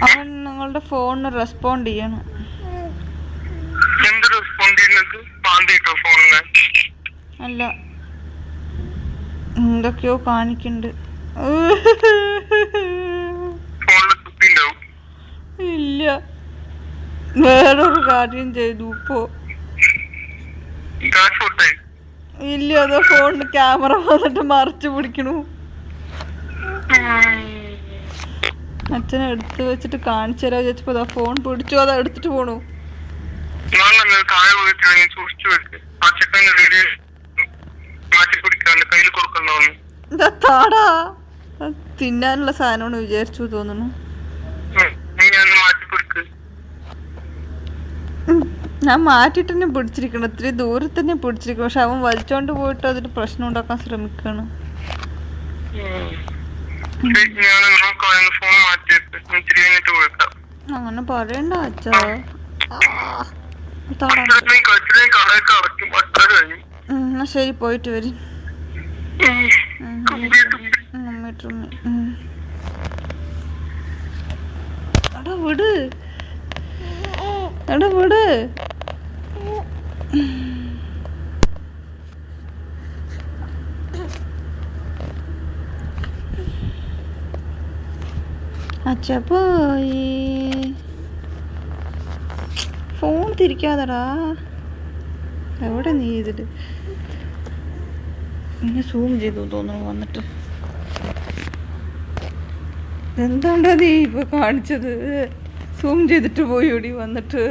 അവൻ നിങ്ങളുടെ ഫോണിന് റെസ്പോണ്ട് ചെയ്യണം. അല്ല, എന്തൊക്കെയോ കാണിക്കണ്ട്. ഇല്ല, വേറൊരു കാര്യം ചെയ്തു ഇപ്പോ. ഇല്ല, അതോ ഫോണിന് ക്യാമറ വന്നിട്ട് മറച്ചു പിടിക്കണു. അച്ഛനെ എടുത്ത് വെച്ചിട്ട് കാണിച്ചു തരാ വിചാരിച്ചപ്പോ അതാ ഫോൺ പിടിച്ചു, അതാ എടുത്തിട്ട് പോണു. താടാ തിന്നാനുള്ള സാധനമാണ് വിചാരിച്ചു തോന്നുന്നു. ഞാൻ മാറ്റിട്ട് തന്നെ പിടിച്ചിരിക്കണം, ഇത്തിരി ദൂരത്ത് തന്നെ പിടിച്ചിരിക്കണം. പക്ഷെ അവൻ വലിച്ചോണ്ട് പോയിട്ട് അതിന് പ്രശ്നം ഉണ്ടാക്കാൻ ശ്രമിക്കാണ്. അങ്ങനെ പറയണ്ട അച്ഛാ. എന്നാ ശരി, പോയിട്ട് വരും. എടാ വിട്, എടാ വിട്. അച്ഛാ പോയി. ഫോൺ തിരിക്കാതെടാ. എവിടെ നീ ഇതില് ഇങ്ങനെ സൂം ചെയ്തു തോന്നുന്നു വന്നിട്ട്. എന്താണ്ടാ നീ ഇപ്പൊ കാണിച്ചത്? സൂം ചെയ്തിട്ട് പോയി ഓടി വന്നിട്ട്.